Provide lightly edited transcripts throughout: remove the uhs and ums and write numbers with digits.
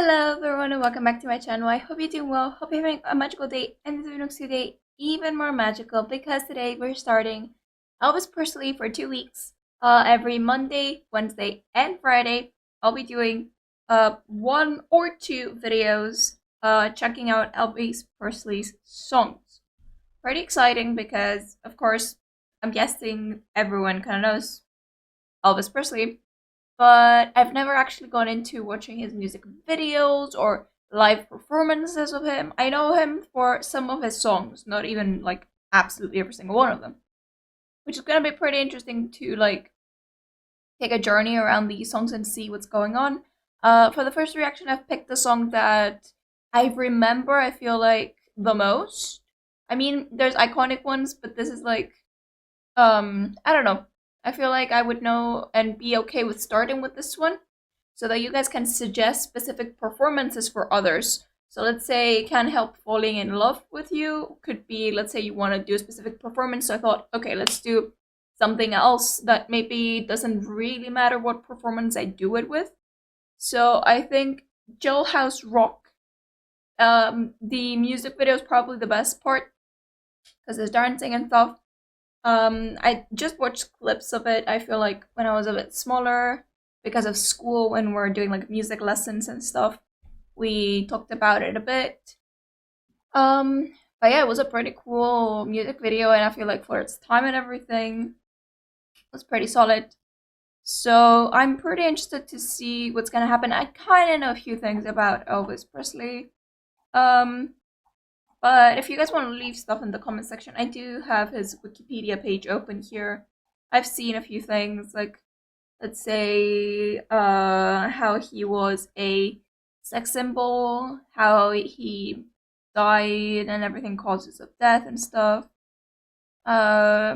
Hello everyone and welcome back to my channel. I hope you're doing well. Hope you're having a magical day, and this video today even more magical because today we're starting Elvis Presley for 2 weeks. Every Monday, Wednesday, and Friday I'll be doing one or two videos checking out Elvis Presley's songs. Pretty exciting because of course I'm guessing everyone kind of knows Elvis Presley, but I've never actually gone into watching his music videos or live performances of him. I know him for some of his songs, not even like absolutely every single one of them, which is gonna be pretty interesting to like take a journey around these songs and see what's going on. For the first reaction, I've picked the song that I remember, I feel like, the most. I mean, there's iconic ones, but this is like, I don't know. I feel like I would know and be okay with starting with this one so that you guys can suggest specific performances for others. So let's say Can't Help Falling in Love with You could be, let's say you want to do a specific performance. So I thought, okay, let's do something else that maybe doesn't really matter what performance I do it with. So I think Jailhouse Rock, the music video is probably the best part because there's dancing and stuff. I just watched clips of it. I feel like when I was a bit smaller, because of school, when we're doing like music lessons and stuff, we talked about it a bit. But yeah, it was a pretty cool music video, and I feel like for its time and everything, it was pretty solid. So I'm pretty interested to see what's gonna happen. I kind of know a few things about Elvis Presley. Um, but if you guys want to leave stuff in the comment section, I do have his Wikipedia page open here. I've seen a few things, like, let's say, how he was a sex symbol, how he died and everything, causes of death and stuff,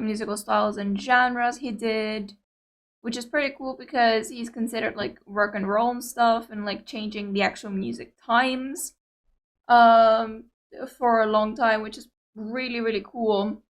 musical styles and genres he did, which is pretty cool because he's considered like rock and roll and stuff and like changing the actual music times. For a long time, which is really really cool.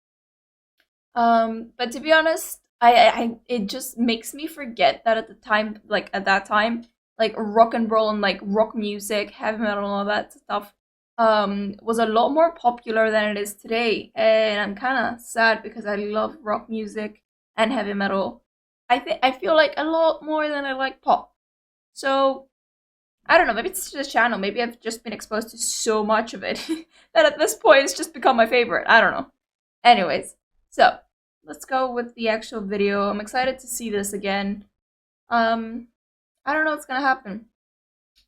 But to be honest, I it just makes me forget that at the time, like at that time, like rock and roll and like rock music, heavy metal, and all that stuff, was a lot more popular than it is today, and I'm kind of sad because I love rock music and heavy metal. I feel like a lot more than I like pop. So I don't know, maybe it's just channel. Maybe I've just been exposed to so much of it that at this point it's just become my favorite. I don't know. Anyways, so let's go with the actual video. I'm excited to see this again. I don't know what's gonna happen.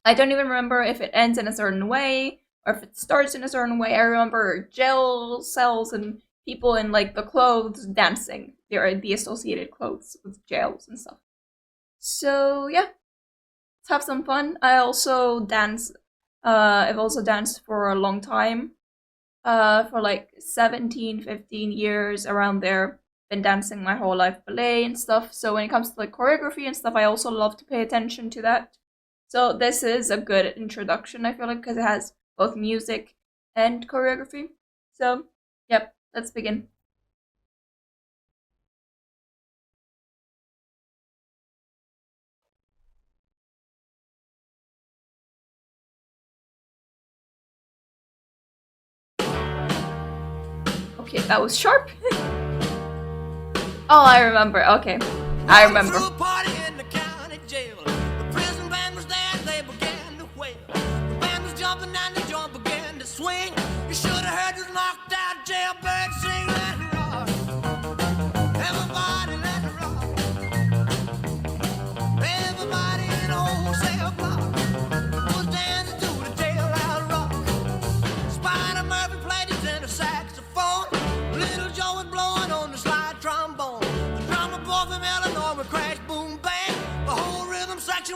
I don't even remember if it ends in a certain way or if it starts in a certain way. I remember jail cells and people in like the clothes dancing. There are the associated clothes with jails and stuff. So yeah, have some fun. I also dance. I've also danced for a long time. For like 17, 15 years around there. Been dancing my whole life, ballet and stuff. So when it comes to like choreography and stuff, I also love to pay attention to that. So this is a good introduction, I feel like, because it has both music and choreography. So, yep, let's begin. Okay, that was sharp. Oh, I remember. Okay, I remember.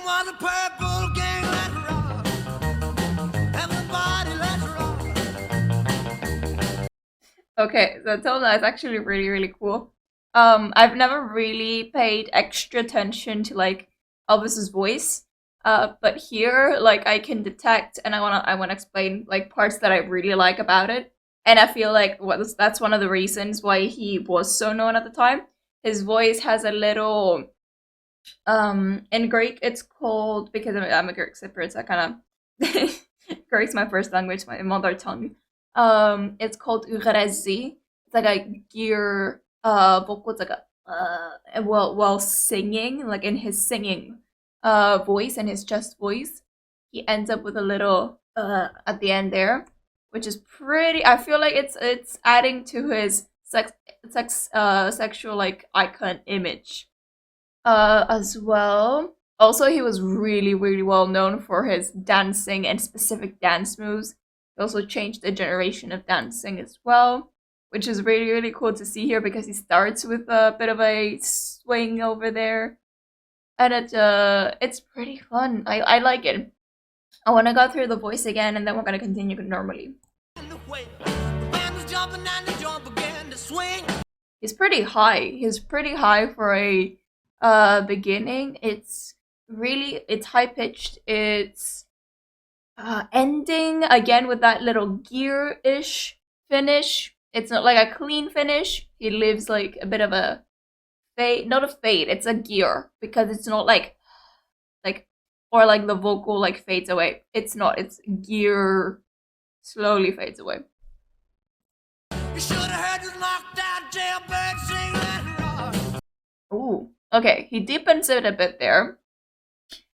Was a purple gang, let's rock. Everybody, let's rock. Okay, so until now it's actually really really cool. I've never really paid extra attention to like Elvis's voice. But here like I can detect, and I wanna explain like parts that I really like about it. And I feel like that's one of the reasons why he was so known at the time. His voice has a little in Greek it's called, because I'm a Greek cypriot, so I kind of Korea's my first language, my mother tongue. It's called Urezi. It's like a gear vocal. It's like a while singing, like in his singing voice and his chest voice, he ends up with a little at the end there, which is pretty. I feel like it's adding to his sexual like icon image as well. Also, he was really, really well known for his dancing and specific dance moves. He also changed the generation of dancing as well, which is really, really cool to see here because he starts with a bit of a swing over there, and it's pretty fun. I like it. I want to go through the voice again, and then we're gonna continue normally. He's pretty high. He's pretty high for a beginning. It's high pitched. It's ending again with that little gear ish finish. It's not like a clean finish. He leaves like a bit of a fade, not a fade. It's a gear because it's not like or like the vocal like fades away. It's not. It's gear slowly fades away. You should have heard this knocked out jailbird sing that rock. Ooh, okay. He deepens it a bit there,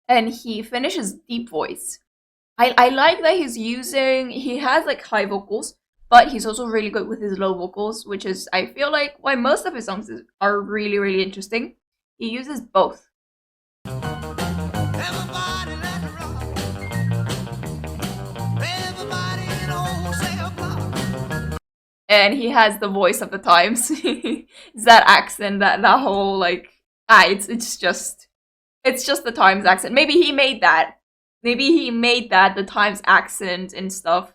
and he finishes deep voice. I like that he has like high vocals, but he's also really good with his low vocals, which is I feel like why most of his songs are really really interesting. He uses both. Everybody let's rock. Everybody in old cell block. And he has the voice of the times. It's that accent, that whole like it's just the times accent. Maybe he made that. Maybe he made that the times accent and stuff,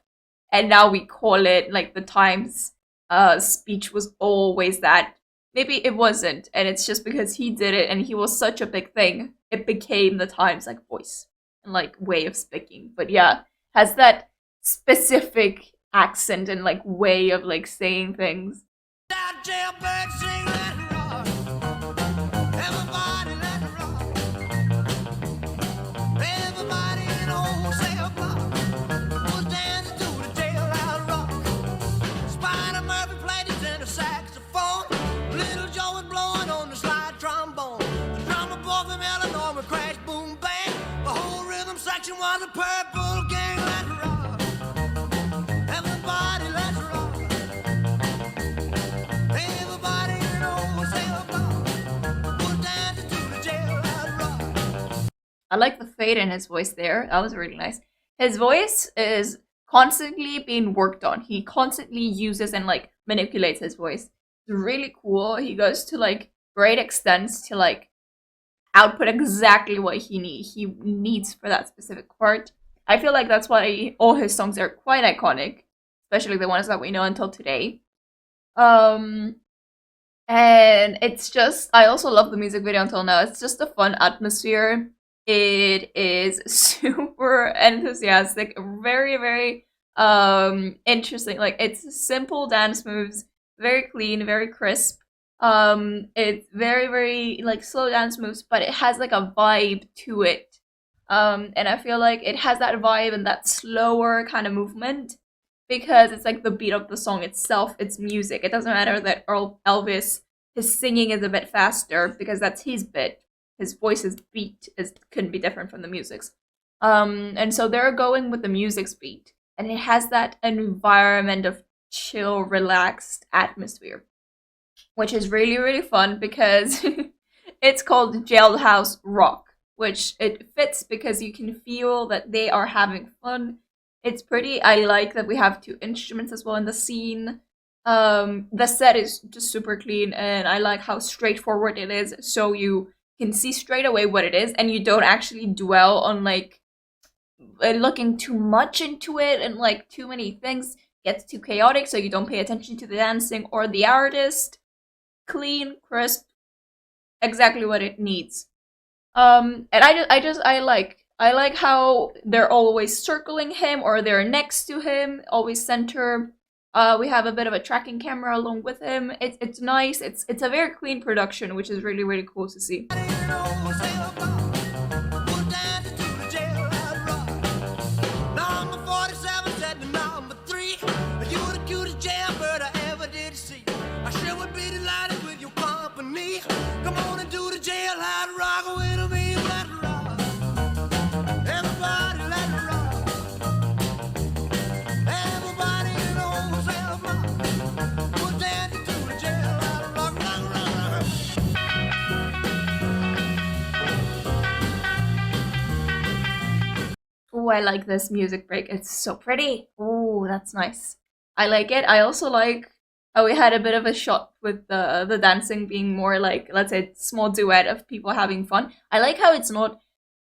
and now we call it like the times speech was always that. Maybe it wasn't, and it's just because he did it and he was such a big thing, it became the times like voice and like way of speaking. But yeah, has that specific accent and like way of like saying things. That jailbird sing that rock. Everybody let's rock. Everybody in old cell block was dancing to the jailhouse rock. Spider Murphy played his tenor saxophone. Little Joe was blowing on the slide trombone. The drummer boy from Illinois would crash, boom, bang. The whole rhythm section was a purple gang. Let's rock. Everybody, let's rock. Everybody in old cell block was dancing to the jailhouse rock. I like the fade in his voice there. That was really nice. His voice is constantly being worked on. He constantly uses and like manipulates his voice. It's really cool. He goes to like great extents to like output exactly what he needs for that specific part. I feel like that's why all his songs are quite iconic, especially the ones that we know until today. And it's just I also love the music video until now. It's just a fun atmosphere. It is super enthusiastic, very very interesting. Like it's simple dance moves, very clean, very crisp. It's very very like slow dance moves, but it has like a vibe to it. And I feel like it has that vibe and that slower kind of movement because it's like the beat of the song itself, it's music. It doesn't matter that Elvis, his singing is a bit faster because that's his bit. His voice's beat couldn't be different from the music's. And so they're going with the music's beat, and it has that environment of chill, relaxed atmosphere, which is really really fun because it's called Jailhouse Rock, which it fits because you can feel that they are having fun. It's pretty. I like that we have two instruments as well in the scene. The set is just super clean, and I like how straightforward it is. So you can see straight away what it is, and you don't actually dwell on like looking too much into it, and like too many things gets too chaotic. So you don't pay attention to the dancing or the artist. Clean, crisp, exactly what it needs. And I like how they're always circling him or they're next to him, always center. We have a bit of a tracking camera along with him. It's nice. It's a very clean production, which is really really cool to see. In old cell block was dancing to the jailhouse rock. Oh, I like this music break. It's so pretty. Oh, that's nice. I like it. I also like how we had a bit of a shot with the dancing being more like, let's say, small duet of people having fun. I like how it's not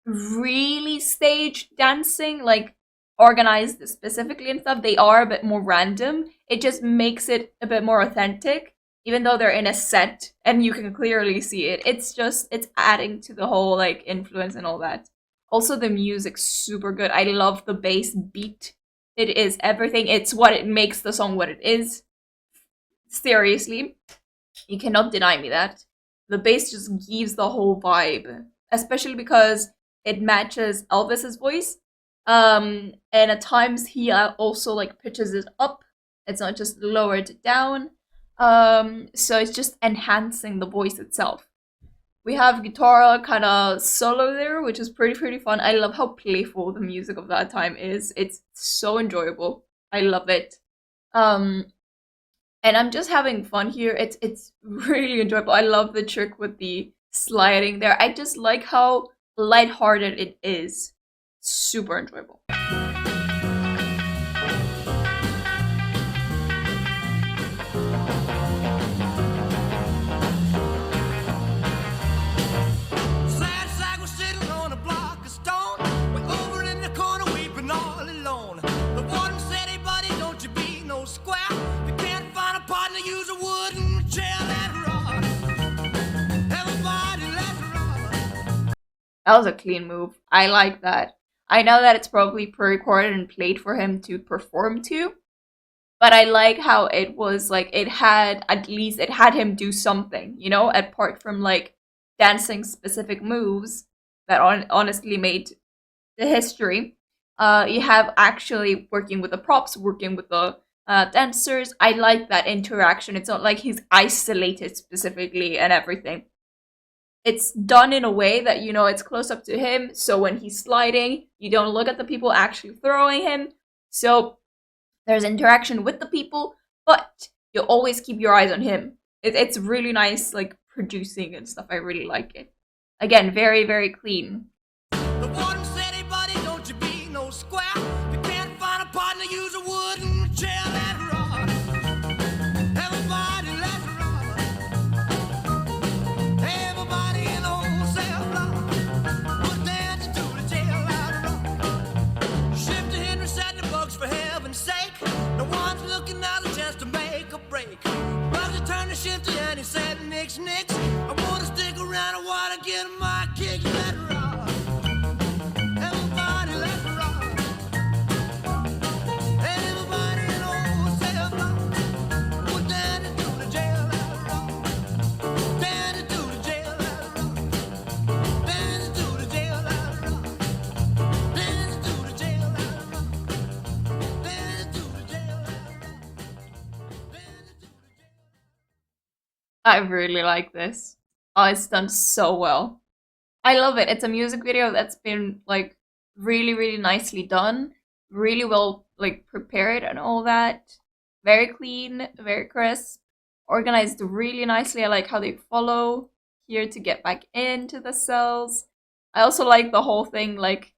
really staged dancing, like organized specifically and stuff. They are a bit more random. It just makes it a bit more authentic, even though they're in a set and you can clearly see it. It's adding to the whole like influence and all that. Also, the music's super good. I love the bass beat. It is everything. It's what it makes the song what it is. Seriously, you cannot deny me that. The bass just gives the whole vibe, especially because it matches Elvis's voice. And at times he also like pitches it up. It's not just lowered down. So it's just enhancing the voice itself. We have guitar kind of solo there, which is pretty fun. I love how playful the music of that time is. It's so enjoyable. I love it. Um, and I'm just having fun here. It's really enjoyable. I love the trick with the sliding there. I just like how lighthearted it is. Super enjoyable. Sad sack was sitting on a block of stone. Way over in the corner, weeping all alone. The warden said, "Hey, buddy, don't you be no square. If you can't find a partner, use a wooden chair that rock. Everybody, let's rock." That was a clean move. I like that. I know that it's probably pre-recorded and played for him to perform to, but I like how it was like it had at least it had him do something, you know, apart from like dancing specific moves that honestly made the history. You have actually working with the props, working with the dancers. I like that interaction. It's not like he's isolated specifically and everything. It's done in a way that you know it's close up to him, so when he's sliding you don't look at the people actually throwing him, so there's interaction with the people, but you always keep your eyes on him. It's really nice, like producing and stuff. I really like it. Again, very clean. The warden said, "Hey, buddy, don't you be no square. If you can't find a partner, use a wooden chair that rock. Everybody, let's rock. Everybody in the whole cell block was dancing to the jailhouse rock. Shifty Henry said the bugs, for heaven's sake. No one's looking out a chance to make a break. Bugsy turned to Shifty and he said, "Nix, nix. I wanna stick around, I wanna get my kick, let rock. Everybody, let's rock. Everybody in the whole cell block was dancing to the jailhouse rock. Dancing to the jailhouse rock. Dancing to the jailhouse rock. Dancing to the jailhouse rock. Dancing to the jailhouse rock. Dancing to the I really like this. Oh, it's done so well. I love it. It's a music video that's been like really nicely done, really well like prepared and all that. Very clean, very crisp, organized really nicely. I like how they follow here to get back into the cells. I also like the whole thing like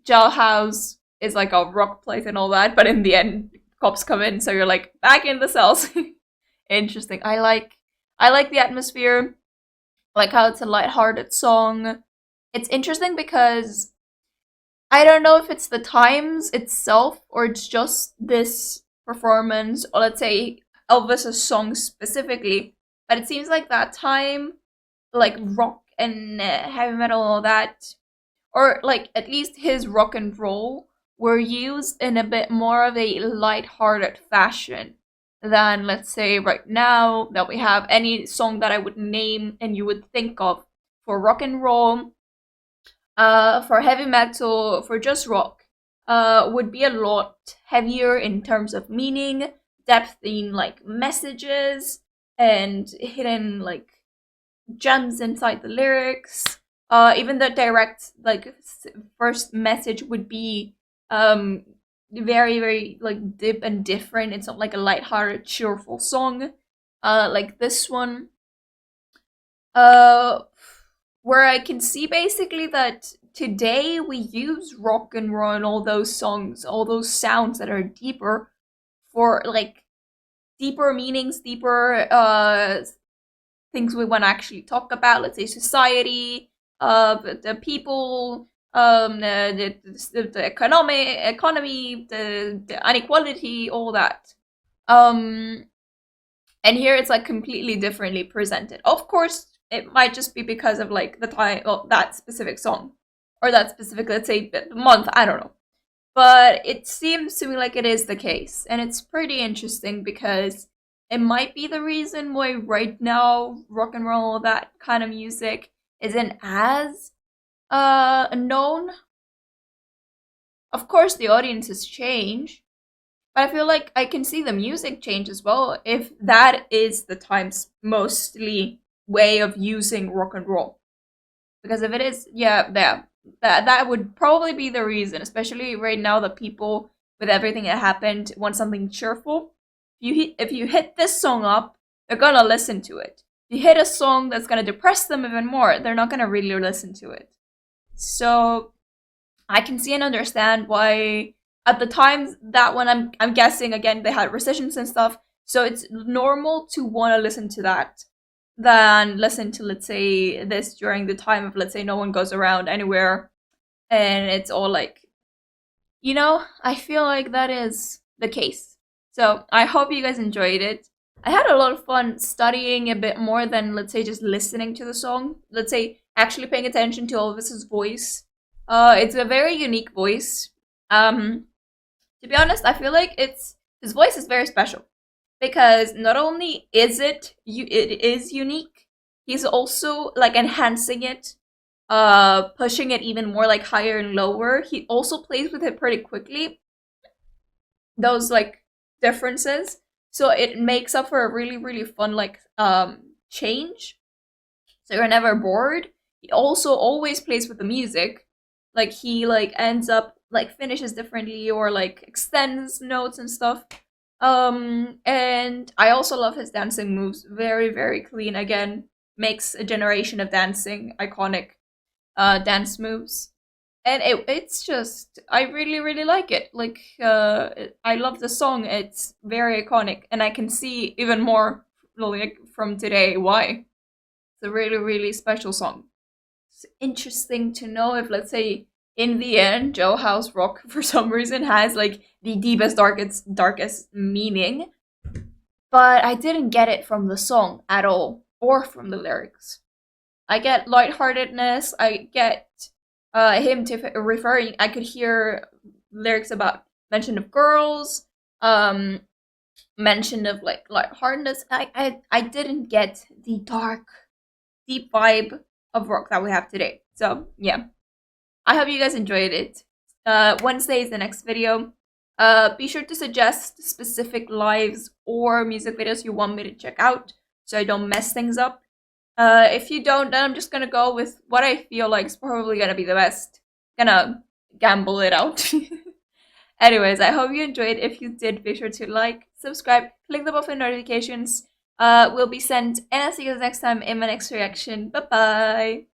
Jailhouse is like a rock place and all that, but in the end cops come in, so you're like back in the cells. Interesting. I like the atmosphere. I like how it's a lighthearted song. It's interesting because I don't know if it's the times itself or it's just this performance, or let's say Elvis's song specifically. But it seems like that time, like rock and heavy metal and all that, or like at least his rock and roll, were used in a bit more of a lighthearted fashion than, let's say, right now that we have any song that I would name and you would think of for rock and roll, for heavy metal, for just rock, would be a lot heavier in terms of meaning, depth in like messages, and hidden like gems inside the lyrics. Even the direct like first message would be very like deep and different. It's not like a lighthearted, cheerful song, like this one. Where I can see basically that today we use rock and roll and all those songs, all those sounds that are deeper for like deeper meanings, deeper things we want to actually talk about. Let's say society, the people, the economy, the inequality, all that. Um, and here it's like completely differently presented. Of course, it might just be because of like the time, well, that specific song, or that specific, let's say, month. I don't know, but it seems to me like it is the case, and it's pretty interesting because it might be the reason why right now rock and roll, that kind of music, isn't as known. Of course, the audiences change, but I feel like I can see the music change as well if that is the time's mostly way of using rock and roll. Because if it is, yeah, that would probably be the reason, especially right now that people, with everything that happened, want something cheerful. If you hit this song up, they're gonna listen to it. If you hit a song that's gonna depress them even more, they're not gonna really listen to it. So I can see and understand why at the times that when I'm guessing again they had recessions and stuff, so it's normal to want to listen to that than listen to, let's say, this during the time of, let's say, no one goes around anywhere and it's all like, I feel like that is the case. So I hope you guys enjoyed it. I had a lot of fun studying a bit more than, let's say, just listening to the song. Let's say actually paying attention to Elvis's voice. It's a very unique voice. To be honest, I feel like his voice is very special because not only it is unique, he's also like enhancing it, pushing it even more like higher and lower. He also plays with it pretty quickly. Those like differences, so it makes up for a really really fun like change. So you're never bored. He also always plays with the music. Like he like ends up like finishes differently or like extends notes and stuff. And I also love his dancing moves. Very, very clean. Again, makes a generation of dancing iconic dance moves. And it's just I really, really like it. Like I love the song. It's very iconic, and I can see even more like from today why. It's a really, really special song. It's interesting to know if, let's say, in the end, Jailhouse Rock for some reason has like the deepest, darkest meaning, but I didn't get it from the song at all or from the lyrics. I get lightheartedness. I get him to referring. I could hear lyrics about mention of girls, mention of like lightheartedness. I didn't get the dark, deep vibe of rock that we have today. So yeah, I hope you guys enjoyed it. Wednesday is the next video. Be sure to suggest specific lives or music videos you want me to check out so I don't mess things up. If you don't, then I'm just gonna go with what I feel like is probably gonna be the best. Gonna gamble it out. Anyways, I hope you enjoyed. If you did, be sure to like, subscribe, click the bell for notifications. Will be sent, and I'll see you guys next time in my next reaction. Bye bye.